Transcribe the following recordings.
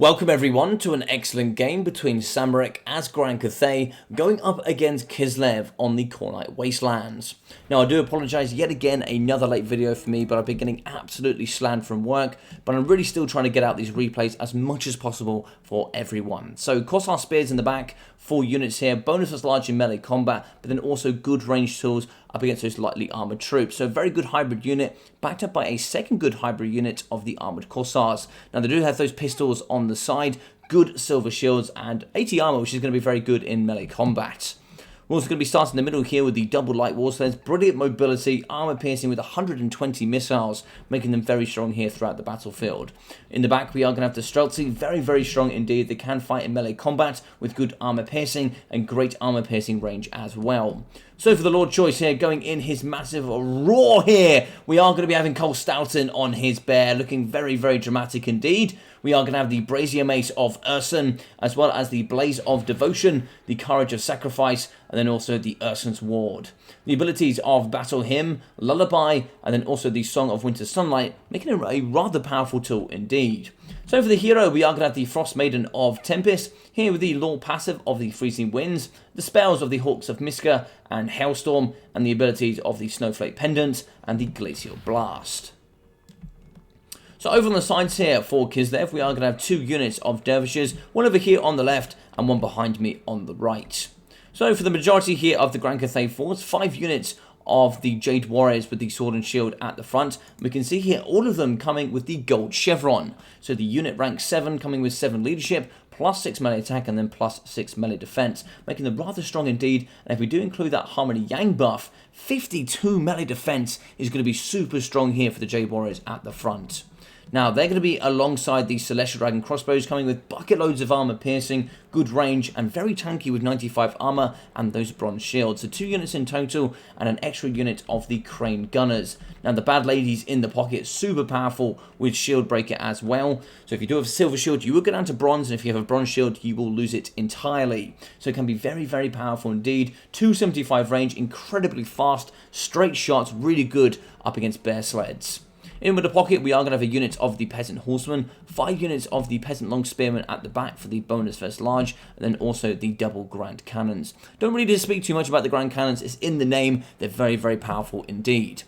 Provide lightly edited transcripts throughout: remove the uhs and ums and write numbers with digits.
Welcome everyone to an excellent game between Samurek as Grand Cathay going up against Kislev on the Cornite Wastelands. Now I do apologise yet again, another late video for me, but I've been getting absolutely slammed from work, but I'm really still trying to get out these replays as much as possible for everyone. So Corsair Spears in the back, 4 units here, bonus was large in melee combat, but then also good range tools up against those lightly armoured troops. So a very good hybrid unit, backed up by a second good hybrid unit of the armoured Corsairs. Now they do have those pistols on the side, good silver shields, and 80 armour, which is going to be very good in melee combat. We're also going to be starting in the middle here with the double light war sleds, brilliant mobility, armor piercing with 120 missiles, making them very strong here throughout the battlefield. In the back we are going to have the Streltsy, very strong indeed. They can fight in melee combat with good armor piercing and great armor piercing range as well. So for the Lord Choice here, going in his massive roar here, we are going to be having Cole Stoughton on his bear, looking very dramatic indeed. We are going to have the Brazier Mace of Urson, as well as the Blaze of Devotion, the Courage of Sacrifice, and then also the Urson's Ward. The abilities of Battle Hymn, Lullaby, and then also the Song of Winter Sunlight, making it a rather powerful tool indeed. So for the hero, we are going to have the Frost Maiden of Tempest, here with the Law passive of the Freezing Winds, the spells of the Hawks of Miska and Hailstorm, and the abilities of the Snowflake Pendant and the Glacial Blast. So over on the sides here for Kislev, we are going to have 2 units of Dervishes, one over here on the left and one behind me on the right. So for the majority here of the Grand Cathay force, 5 units of the Jade Warriors with the Sword and Shield at the front. We can see here all of them coming with the Gold Chevron. So the unit rank 7 coming with 7 leadership, plus 6 melee attack and then plus 6 melee defense, making them rather strong indeed. And if we do include that Harmony Yang buff, 52 melee defense is going to be super strong here for the Jade Warriors at the front. Now, they're going to be alongside the Celestial Dragon Crossbows, coming with bucket loads of armor piercing, good range, and very tanky with 95 armor and those bronze shields. So 2 units in total, and an extra unit of the Crane Gunners. Now, the Bad Ladies in the pocket, super powerful with Shield Breaker as well. So if you do have a silver shield, you will go down to bronze, and if you have a bronze shield, you will lose it entirely. So it can be very powerful indeed. 275 range, incredibly fast, straight shots, really good up against bear sleds. In with the pocket, we are going to have a unit of the Peasant Horseman, 5 units of the Peasant Long Spearmen at the back for the bonus first large, and then also the double Grand Cannons. Don't really need to speak too much about the Grand Cannons, it's in the name, they're very powerful indeed.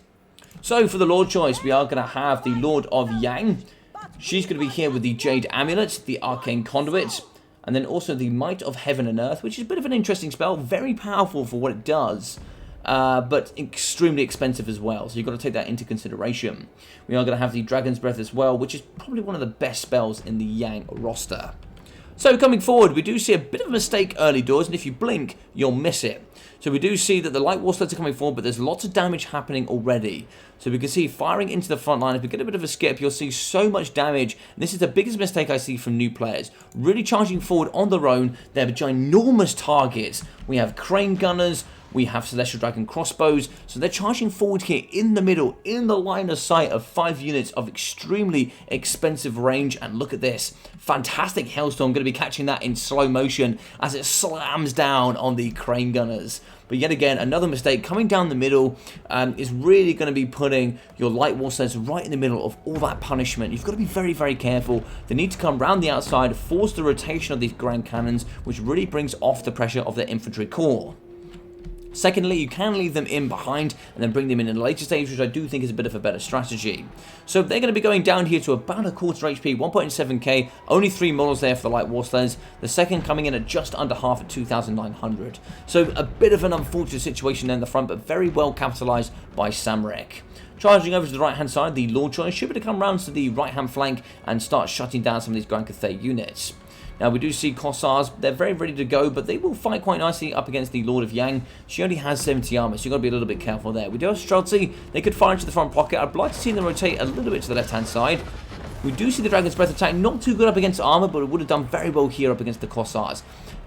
So for the Lord Choice, we are going to have the Lord of Yang. She's going to be here with the Jade Amulet, the Arcane Conduit, and then also the Might of Heaven and Earth, which is a bit of an interesting spell, very powerful for what it does. But extremely expensive as well, so you've got to take that into consideration. We are going to have the Dragon's Breath as well, which is probably one of the best spells in the Yang roster. So coming forward, we do see a bit of a mistake early doors, and if you blink, you'll miss it. So we do see that the Light War Sleds are coming forward, but there's lots of damage happening already. So we can see firing into the front line. If we get a bit of a skip, you'll see so much damage. And this is the biggest mistake I see from new players. Really charging forward on their own. They have ginormous targets. We have Crane Gunners. We have Celestial Dragon Crossbows, so they're charging forward here in the middle, in the line of sight of 5 units of extremely expensive range, and look at this, fantastic Hailstorm, going to be catching that in slow motion as it slams down on the Crane Gunners. But yet again, another mistake coming down the middle is really going to be putting your Light War Sleds right in the middle of all that punishment. You've got to be very careful. They need to come round the outside, force the rotation of these Grand Cannons, which really brings off the pressure of their infantry corps. Secondly, you can leave them in behind and then bring them in a later stage, which I do think is a bit of a better strategy. So they're going to be going down here to about a quarter HP, 1.7k, only 3 models there for the Light War Sleds. The second coming in at just under half at 2,900. So a bit of an unfortunate situation there in the front, but very well capitalized by Samurek. Charging over to the right-hand side, the Lord Choice should be able to come round to the right-hand flank and start shutting down some of these Grand Cathay units. Now, we do see Corsairs, they're very ready to go, but they will fight quite nicely up against the Lord of Yang. She only has 70 armor, so you've got to be a little bit careful there. We do have Streltsy, they could fire into the front pocket. I'd like to see them rotate a little bit to the left-hand side. We do see the Dragon's Breath attack, not too good up against armor, but it would have done very well here up against the Corsairs.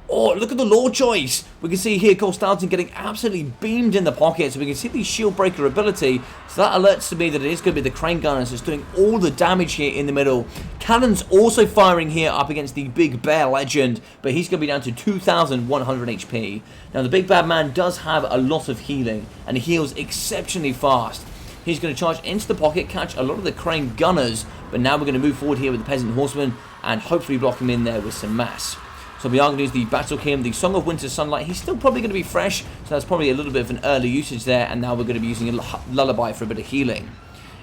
Oh, look at the Lord Choice. We can see here Cole Stoughton getting absolutely beamed in the pocket. So we can see the Shield Breaker ability. So that alerts to me that it is going to be the Crane Gunners that's doing all the damage here in the middle. Cannon's also firing here up against the Big Bear Legend. But he's going to be down to 2,100 HP. Now the Big Bad Man does have a lot of healing. And he heals exceptionally fast. He's going to charge into the pocket, catch a lot of the Crane gunners, but now we're going to move forward here with the Peasant Horseman and hopefully block him in there with some mass. So we are going to use the Battle Hymn, the Song of Winter Sunlight. He's still probably going to be fresh, so that's probably a little bit of an early usage there, and now we're going to be using a Lullaby for a bit of healing.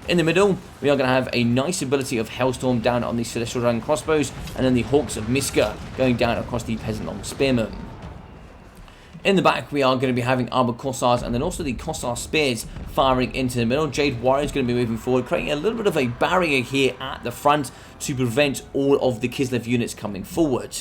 In the middle, we are going to have a nice ability of Hailstorm down on the Celestial Dragon Crossbows, and then the Hawks of Miska going down across the Peasant Long Spearmen. In the back, we are going to be having Armored Corsairs and then also the Corsair Spears firing into the middle. Jade Warrior is going to be moving forward, creating a little bit of a barrier here at the front to prevent all of the Kislev units coming forward.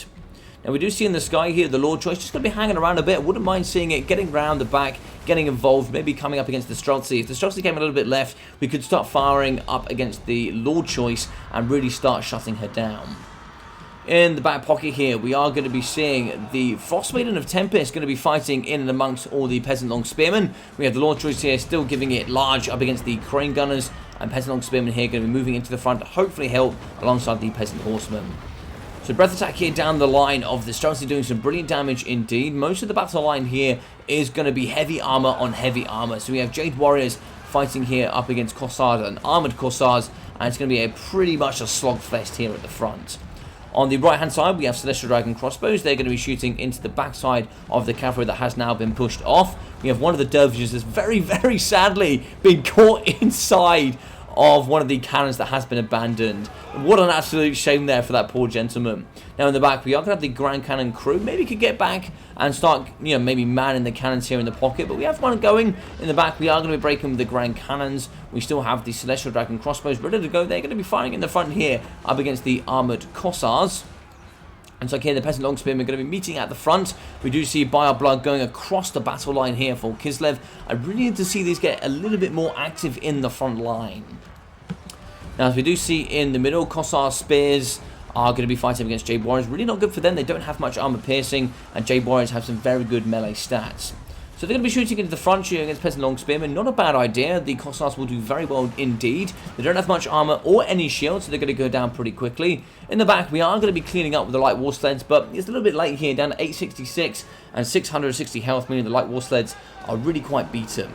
Now, we do see in the sky here the Lord Choice just going to be hanging around a bit. Wouldn't mind seeing it, getting round the back, getting involved, maybe coming up against the Streltsy. If the Streltsy came a little bit left, we could start firing up against the Lord Choice and really start shutting her down. In the back pocket here, we are going to be seeing the Frost Maiden of Tempest going to be fighting in and amongst all the Peasant Long Spearmen. We have the Lord Choice here still giving it large up against the Crane Gunners, and Peasant Long Spearmen here going to be moving into the front to hopefully help alongside the Peasant Horsemen. So breath attack here down the line of the Streltsy doing some brilliant damage indeed. Most of the battle line here is going to be heavy armor on heavy armor. So we have Jade Warriors fighting here up against Corsairs and Armored Corsairs, and it's going to be pretty much a slogfest here at the front. On the right hand side, we have Celestial Dragon Crossbows. They're going to be shooting into the backside of the cavalry that has now been pushed off. We have one of the dervishes that's very, very sadly been caught inside of one of the cannons that has been abandoned. What an absolute shame there for that poor gentleman. Now in the back, we are going to have the Grand Cannon crew. Maybe could get back and start, maybe manning the cannons here in the pocket. But we have one going in the back. We are going to be breaking with the Grand Cannons. We still have the Celestial Dragon Crossbows ready to go. They're going to be firing in the front here up against the Armored Corsairs. And so here the Peasant Long Spearmen are going to be meeting at the front. We do see By Our Blood going across the battle line here for Kislev. I really need to see these get a little bit more active in the front line. Now, as we do see in the middle, Corsair Spears are going to be fighting against Jade Warriors. Really not good for them. They don't have much armor piercing, and Jade Warriors have some very good melee stats. So they're going to be shooting into the front here against Peasant Long Spearmen. Not a bad idea. The Corsairs will do very well indeed. They don't have much armor or any shield, so they're going to go down pretty quickly. In the back, we are going to be cleaning up with the Light War Sleds, but it's a little bit late here, down to 866 and 660 health, meaning the Light War Sleds are really quite beaten.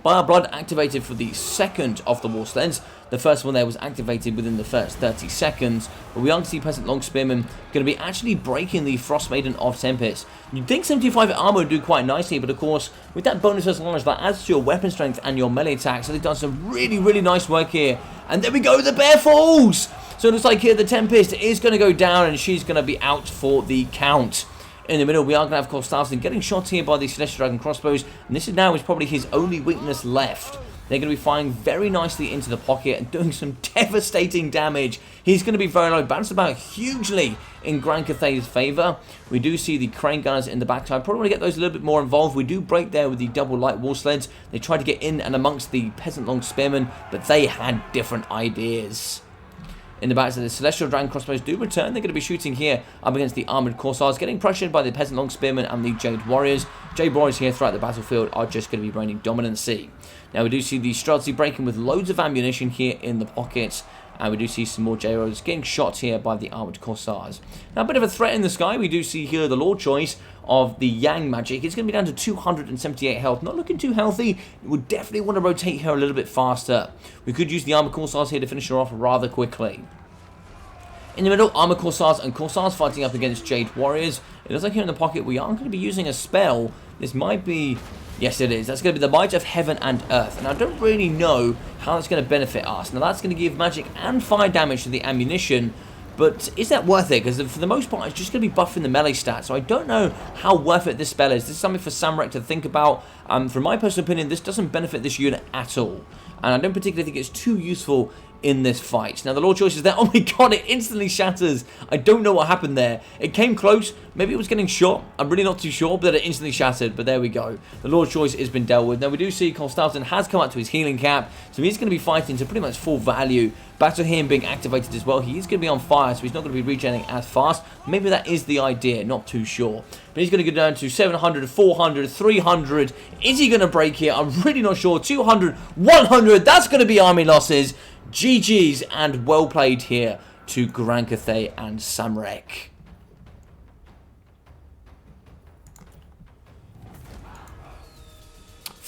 By Our Blood activated for the second of the War Sleds. The first one there was activated within the first 30 seconds. But we are going to see Peasant Long Spearmen going to be actually breaking the Frost Maiden of Tempest. You'd think 75 armor would do quite nicely, but of course, with that bonus personal knowledge, that adds to your weapon strength and your melee attack. So they've done some really, really nice work here. And there we go, the bear falls! So it looks like here the Tempest is going to go down and she's going to be out for the count. In the middle, we are going to have Corstarsson getting shot here by the Celestial Dragon Crossbows, and this is now probably his only weakness left. They're going to be firing very nicely into the pocket and doing some devastating damage. He's going to be very low, bounced about hugely in Grand Cathay's favour. We do see the Crane Gunners in the backside. Probably want to get those a little bit more involved. We do break there with the double Light War Sleds. They tried to get in and amongst the Peasant Long Spearmen, but they had different ideas. In the back, so the Celestial Dragon Crossbows do return. They're going to be shooting here up against the Armoured Corsairs, getting pressured by the Peasant Long Spearmen and the Jade Warriors. Jade Warriors here throughout the battlefield are just going to be reigning dominancy. Now, we do see the Streltsy breaking with loads of ammunition here in the pockets. And we do see some more Jade Warriors getting shot here by the Armoured Corsairs. Now, a bit of a threat in the sky. We do see here the Lord Choice of the Yang magic. It's going to be down to 278 health. Not looking too healthy. We would definitely want to rotate her a little bit faster. We could use the Armoured Corsairs here to finish her off rather quickly. In the middle, Armored Corsairs and Corsairs fighting up against Jade Warriors. It looks like here in the pocket we are going to be using a spell. This might be... Yes, it is. That's going to be the Might of Heaven and Earth. And I don't really know how that's going to benefit us. Now, that's going to give magic and fire damage to the ammunition. But is that worth it? Because for the most part, it's just going to be buffing the melee stats. So I don't know how worth it this spell is. This is something for Samurek to think about. From my personal opinion, this doesn't benefit this unit at all. And I don't particularly think it's too useful in this fight. Now, the Lord Choice is there. Oh my god, it instantly shatters. I don't know what happened there. It came close. Maybe it was getting shot. I'm really not too sure, but it instantly shattered. But there we go. The Lord Choice has been dealt with. Now, we do see Constantin has come up to his healing cap, so he's going to be fighting to pretty much full value. Battle him being activated as well. He is going to be on fire, so he's not going to be regenerating as fast. Maybe that is the idea. Not too sure. But he's going to go down to 700, 400, 300. Is he going to break here? I'm really not sure. 200, 100. That's going to be army losses. GG's and well played here to Grand Cathay and Samurek.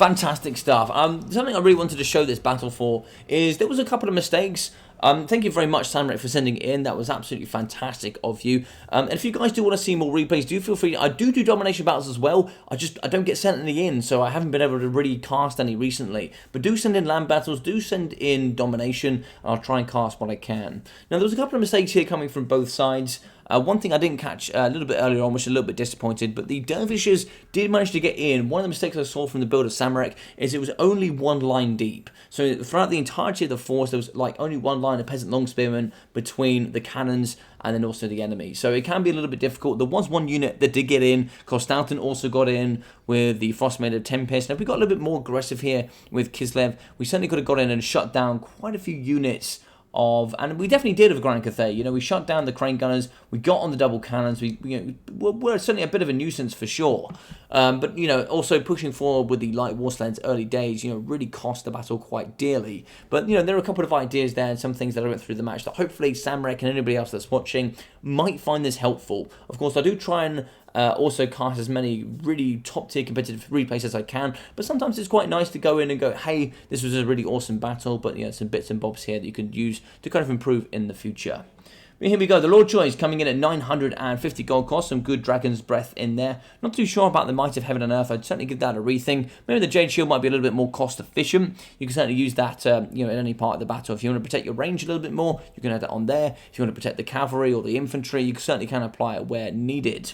Fantastic stuff. Something I really wanted to show this battle for is there was a couple of mistakes. Thank you very much, Samurai, for sending it in. That was absolutely fantastic of you. And if you guys do want to see more replays, do feel free. I do domination battles as well. I don't get sent any in, so I haven't been able to really cast any recently. But do send in land battles, do send in domination, and I'll try and cast what I can. Now, there was a couple of mistakes here coming from both sides. One thing I didn't catch a little bit earlier on, which is a little bit disappointed, but the Dervishes did manage to get in. One of the mistakes I saw from the build of Samarek is it was only one line deep. So throughout the entirety of the force, there was like only one line of peasant long spearmen between the cannons and then also the enemy. So it can be a little bit difficult. There was one unit that did get in. Konstantin also got in with the Frostmaiden Tempest. Now, if we got a little bit more aggressive here with Kislev, we certainly could have got in and shut down quite a few units and we definitely did of Grand Cathay. You know, we shut down the crane gunners, we got on the double cannons, we're certainly a bit of a nuisance for sure. But, you know, also pushing forward with the light war sleds early days, you know, really cost the battle quite dearly. But, you know, there are a couple of ideas there and some things that I went through the match that hopefully Samarek and anybody else that's watching might find this helpful. Of course, I do try and also cast as many really top tier competitive replays as I can, but sometimes it's quite nice to go in and go, hey, this was a really awesome battle, but you know, some bits and bobs here that you can use to kind of improve in the future. But here we go, the Lord Choice coming in at 950 gold cost, some good Dragon's Breath in there. Not too sure about the Might of Heaven and Earth, I'd certainly give that a rethink. Maybe the Jade Shield might be a little bit more cost efficient. You can certainly use that you know, in any part of the battle. If you want to protect your range a little bit more, you can add that on there. If you want to protect the cavalry or the infantry, you certainly can apply it where needed.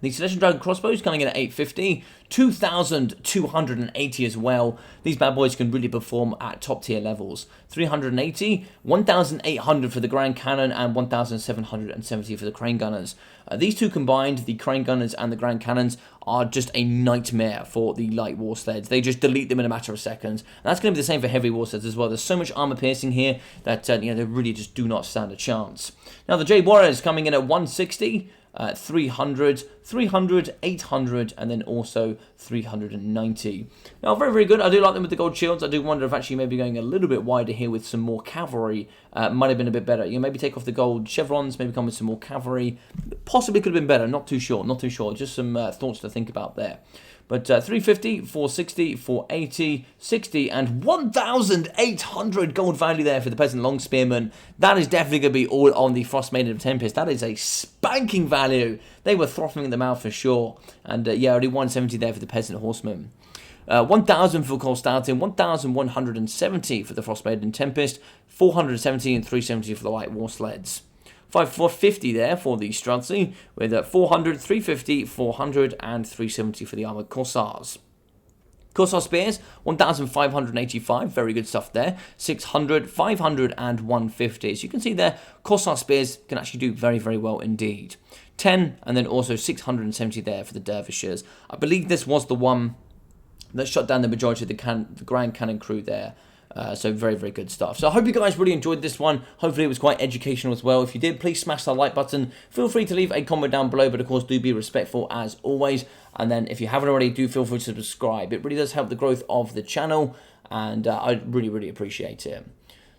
The Celestial Dragon Crossbows coming in at 850, 2,280 as well. These bad boys can really perform at top tier levels. 380, 1,800 for the Grand Cannon and 1,770 for the Crane Gunners. These two combined, the Crane Gunners and the Grand Cannons, are just a nightmare for the light war sleds. They just delete them in a matter of seconds. And that's going to be the same for heavy war sleds as well. There's so much armor piercing here that you know, they really just do not stand a chance. Now the Jade Warriors coming in at 160. 300, 300, 800, and then also 390. Now, very, very good. I do like them with the gold shields. I do wonder if actually maybe going a little bit wider here with some more cavalry might have been a bit better. You know, maybe take off the gold chevrons, maybe come with some more cavalry. Possibly could have been better. Not too sure. Not too sure. Just some thoughts to think about there. But 350, 460, 480, 60, and 1,800 gold value there for the Peasant Long Spearman. That is definitely going to be all on the Frostmaiden Tempest. That is a spanking value. They were throttling them out for sure. And yeah, only 170 there for the Peasant Horseman. 1,000 for Konstantin, 1,170 for the Frostmaiden Tempest, 470 and 370 for the Light War Sleds. 450 there for the Streltsy, with 400, 350, 400, and 370 for the Armoured Corsairs. Corsair Spears, 1,585, very good stuff there. 600, 500, and 150. So you can see there, Corsair Spears can actually do very, very well indeed. 10, and then also 670 there for the Dervishes. I believe this was the one that shut down the majority of the Grand Cannon crew there. So very, very good stuff. So I hope you guys really enjoyed this one. Hopefully it was quite educational as well. If you did, please smash that like button. Feel free to leave a comment down below, but of course do be respectful as always. And then if you haven't already, do feel free to subscribe. It really does help the growth of the channel, and I really, really appreciate it.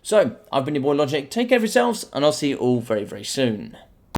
So I've been your boy Logic. Take care of yourselves, and I'll see you all very, very soon.